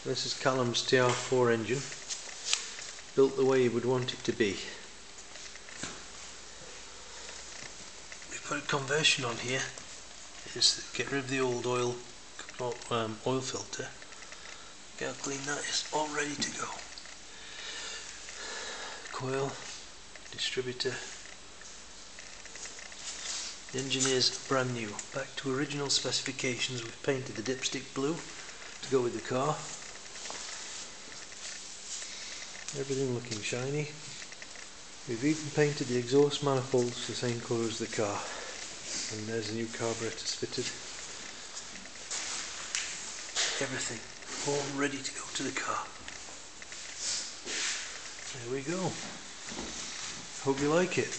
This is Callum's TR4 engine, built the way you would want it to be. We put a conversion on here, is to get rid of the old oil filter. Look how clean that is, all ready to go. Coil, distributor. The engine is brand new, back to original specifications. We've painted the dipstick blue to go with the car. Everything looking shiny. We've even painted the exhaust manifolds the same colour as the car. And there's the new carburetors fitted. Everything all ready to go to the car. There we go. Hope you like it.